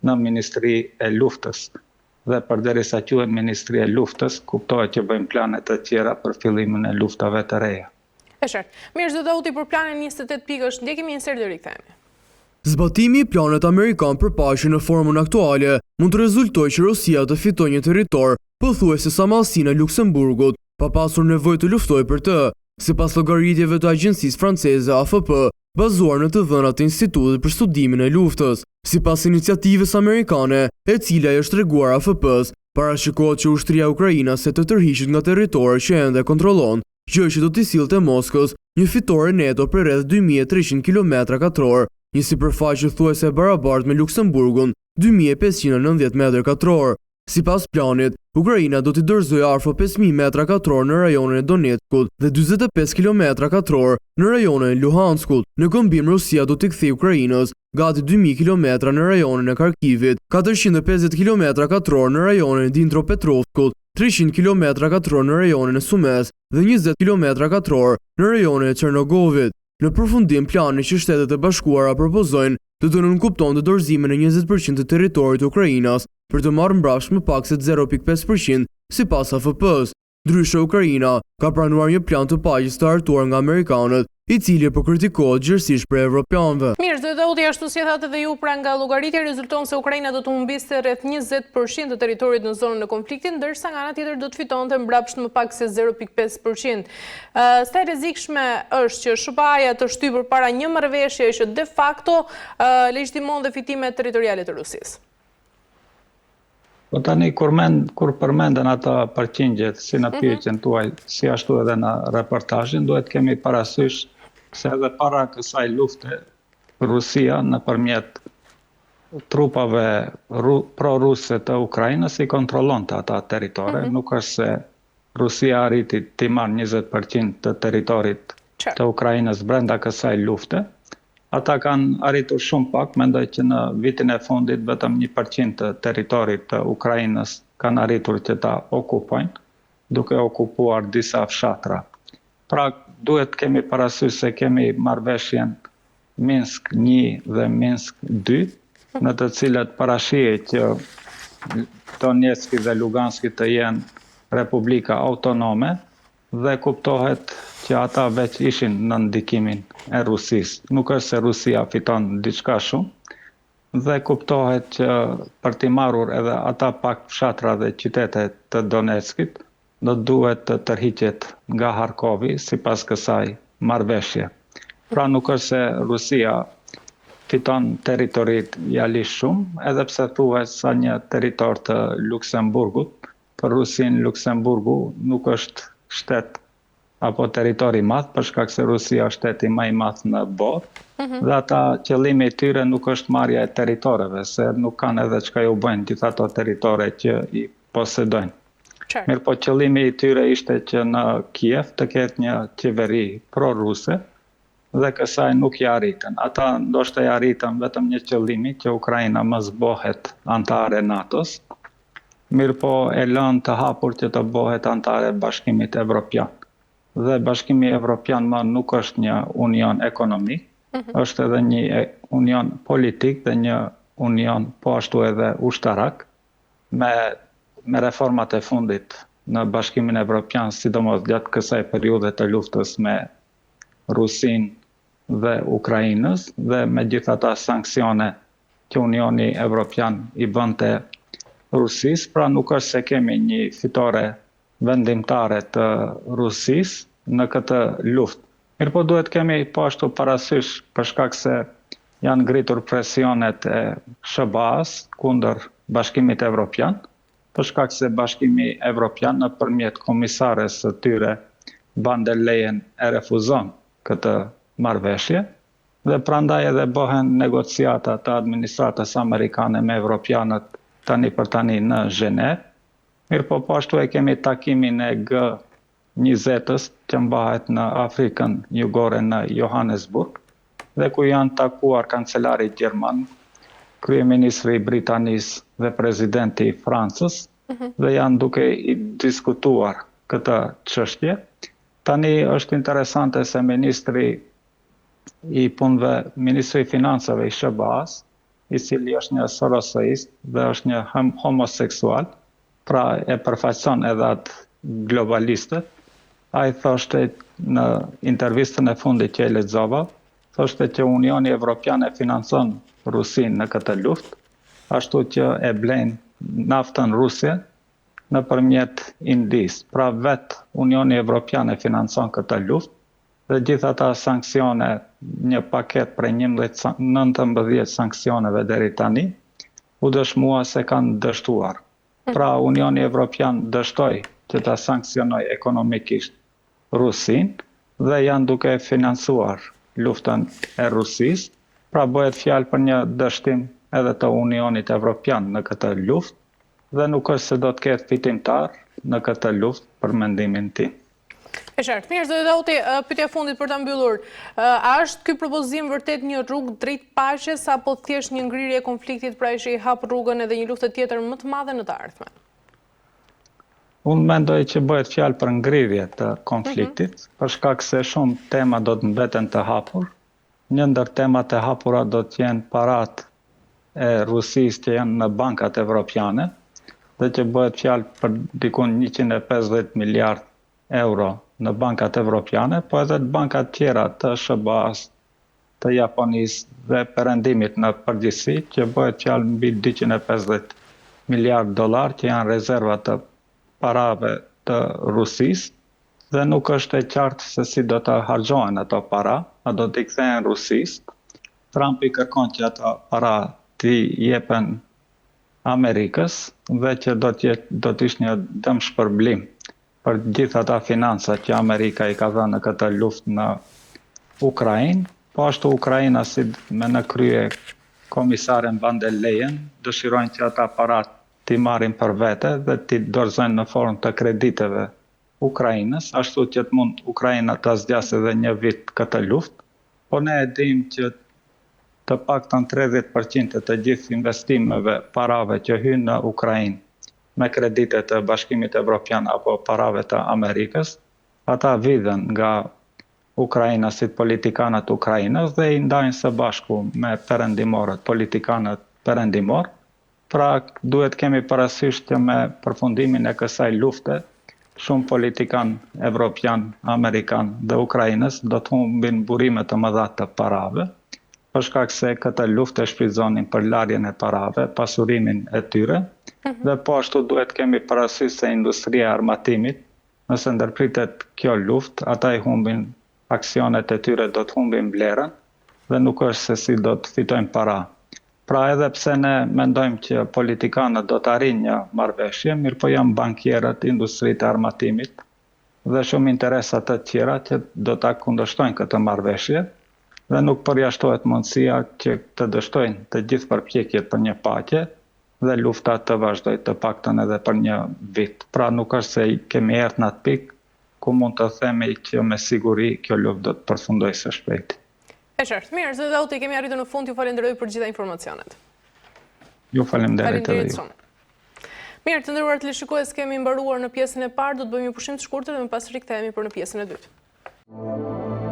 në Ministri e Luftës. Dhe përderisa quhet Ministri e Luftës, kuptohet që bëjmë plane të tjera për fillimin e luftave të reja. E qartë. Mirë, zë Dauti, për planin 28 pikësh, ndjekim një inser dhe rikthehemi. Zbatimi i planet Amerikan për paqe në formën aktuale mund të rezultojë që Rusia të fitojë një territor pothuajse sa mallësinë e Luksemburgut, pa pasur nevojë të luftojë për të, sipas llogaritjeve të agjencisë franceze AFP, bazuar në të dhënat të Institutit për Studimin e Luftës. Sipas iniciativës amerikane, e cila i është treguar AFP-s, parashikohet që ushtria ukrainase të tërhiqet nga territoret që ende kontrollon, gjë që do t'i sillte Moskës një fitore neto për rreth 2300 km2, një sipërfaqe thuajse barabartë me Luksemburgun, 2590 m2. Sipas planit, Ukraina do t'i dorëzojë afro 5000 m2 në rajonin e Donetskut dhe 45 km2 në rajonin e Luhanskut. Në kombim, Rusia do t'i kthejë Ukrainës gati 2000 km në rajonin e Kharkivit, 450 km2 në rajonin e Dnipropetrovskut, 300 km2 në rajonin e Sumes dhe 20 km2 në rajonin e Çernogovit. Në përfundim, plani që Shtetet e Bashkuara propozojnë të nënkuptonte dorëzimin e 20% të territorit të Ukrainas për të marrë mbrapsht më pak se 0.5% sipas AFP-s. Ndryshe, Ukraina ka pranuar një plan të paqes të hartuar nga amerikanët, i cili po kritikohet gjithësisht për evropianëve. Mirë, zë Dauti, ashtu si thatë dhe ju, pra nga llogaritja rezulton se Ukraina do të humbiste rreth 20% të territorit në zonën e konfliktit, ndërsa nga ana tjetër do të fitonte mbrapsht më pak se 0.5%. Sa e rrezikshme është që SBA-ja të shtyjë përpara një marrëveshje që de facto legjitimon dhe fitimet territoriale të Rusisë. Po tani, kur përmenden ata përqindjet, si në pyetjen tuaj, si ashtu edhe në reportazhin, duhet kemi parasysh se edhe para kësaj lufte, Rusia nëpërmjet trupave pro-ruse të Ukrainës i kontrollonte ata territore. Nuk është se Rusia arriti të marrë 20% të territorit të Ukrainës brenda kësaj lufte. Ata kanë arritur shumë pak, mendoj që në vitin e fundit vetëm 1% të territorit të Ukrainës kanë arritur që ta okupojnë, duke okupuar disa fshatra. Pra, duhet kemi parasysh se kemi marrëveshjen Minsk 1 dhe Minsk 2, në të cilat parashihet që Donetski dhe Luganski të jenë republika autonome, dhe kuptohet që ata veç ishin në ndikimin e Rusisë. Nuk është se Rusia fiton diçka shumë, dhe kuptohet që për t'i marrur edhe ata pak fshatra dhe qytetet të Donetskit, do duhet të tërhiqet nga Harkovi sipas kësaj marrëveshje. Pra nuk është se Rusia fiton territorit realisht shumë, edhe pse thuhet sa një territor të Luksemburgut. Për Rusin, Luksemburgu nuk është shtet apo territori i madh, për shkak se Rusia është shteti më i madh në botë, dhe ata qëllimi i tyre nuk është marrja e territoreve, se nuk kanë edhe çka ju bëjnë gjithë ato territore që i posedojnë. Mirë, po qëllimi i tyre ishte që në Kiev të ketë një qeveri pro-ruse, dhe kësaj nuk i arritën. Ata ndoshta i arritën vetëm një qëllimi, që Ukraina mos bëhet antare NATO-s, mirë po e lënë të hapur që të bëhet antare Bashkimit Evropian. Dhe Bashkimi Evropian më nuk është një union ekonomik, është edhe një union politik dhe një union po ashtu edhe ushtarak, me reformat e fundit në Bashkimin Evropian, sidomos gjatë kësaj periudhe të luftës me Rusin dhe Ukrainës, dhe me gjithë ata sanksione që Unioni Evropian i bënte Rusisë, pra nuk është se kemi një fitore vendimtare të Rusisë në këtë luftë. Mirë po duhet kemi po ashtu parasysh, për shkak se janë ngritur presionet e SBA-s kundër Bashkimit Evropian, për shkak se Bashkimi Evropian nëpërmjet komisares së tyre van der Leyen e refuzon këtë marrëveshje, dhe prandaj edhe bëhen negociata të administratës amerikane me evropianët tani për tani në Zhenev. Mirë po ashtu e kemi takimin e G20-s që mbahet në Afrikën Jugore në Johannesburg, dhe ku janë takuar kancelari gjerman, kryeministri i Britanisë dhe presidenti i Francës, dhe janë duke i diskutuar këtë çështje. Tani është interesante se ministri i financave i SBA-s i cili është një soroseist dhe është një homoseksual, pra e përfaqëson edhe atë globalistët. Ai thoshte në intervistën e fundit që e lexova, thoshte që Unioni Evropian e financon Rusinë në këtë luftë, ashtu që e blen naftën ruse nëpërmjet Indisë. Pra vetë Unioni Evropian e financon këtë luftë dhe gjithë ata sanksione, një paket prej 19 sanksioneve deri tani, u dëshmua se kanë dështuar. Pra Unioni Evropian dështoi që ta sanksionoj ekonomikisht Rusinë dhe janë duke financuar luftën e Rusisë, pra bëhet fjalë për një dështim edhe të Unionit Evropian në këtë luftë dhe nuk është se do të ketë fitimtar në këtë luftë për mendimin tim. E qartë. Mirë, zoti Dauti, pyetja e fundit për ta mbyllur. A është ky propozim vërtet një rrugë drejt paqes apo thjesht një ngrirje e konfliktit, pra që i hap rrugën edhe një luftë tjetër më të madhe në të ardhmen? Unë mendoj që bëhet fjalë për ngrirje të konfliktit, për shkak se shumë tema do të mbeten të hapur. Një ndër temat e hapura do të jenë paratë e Rusisë që janë në bankat evropiane, dhe që bëhet fjalë për dikun 150 miliard euro në bankat evropiane, po edhe të bankat tjera të SBA-s, të Japonisë dhe perëndimit në përgjithësi, që bëhet fjalë mbi 250 miliard dollar që janë rezerva të parave të Rusisë, dhe nuk është e qartë se si do të harxhohen ato para, a do t'i kthehen Rusisë. Trumpi kërkon që ato para t'i jepen Amerikës dhe që do të ishte një dëmshpërblim për gjithë ata financa që Amerika i ka dhënë në këtë luftë në Ukrainë, po ashtu Ukraina si me në krye komisaren van der Leyen dëshirojnë që ata parat t'i marrin për vete dhe t'i dorëzojnë në formë të krediteve Ukrainës, ashtu që të mund Ukraina të zgjasë edhe një vit këtë luftë, po ne e dim që të paktën 30% të gjithë investimeve parave që hynë në Ukrainë me kredite të Bashkimit Evropian apo parave të Amerikës, ata vidhen nga Ukraina si politikanët Ukrainës dhe i ndajnë së bashku me perëndimorët, politikanët perëndimor. Pra duhet kemi parasysh që me përfundimin e kësaj lufte, shumë politikan evropian, amerikan dhe Ukrainës do të humbin burime të mëdha të parave, për shkak se këtë luftë e shfrytëzonin për larjen e parave, pasurimin e tyre, dhe po ashtu duhet kemi parasysh se industria e armatimit, nëse ndërpritet kjo luftë, ata i humbin aksionet e tyre, do të humbin vlerën dhe nuk është se si do të fitojnë para. Pra edhe pse ne mendojmë që politikanët do të arrijnë një marrëveshje, mirë po janë bankierët, industritë e armatimit dhe shumë interesa të tjera që do ta kundërshtojnë këtë marrëveshje dhe nuk përjashtohet mundësia që të dështojnë të gjithë përpjekjet për një paqe dhe lufta të vazhdojë të paktën edhe për një vit. Pra nuk është se kemi erdhur në atë pikë ku mund të themi që me siguri kjo luftë do të përfundojë së shpejti. E qartë. Mirë, zoti Dauti, kemi arritur në fund, ju falenderoj për gjitha informacionet. Ju faleminderit edhe ju. Mirë, të nderuar teleshikues, kemi mbaruar në pjesën e parë, do të bëjmë një pushim të shkurtër dhe më pas rikthehemi për në pjesën e dytë.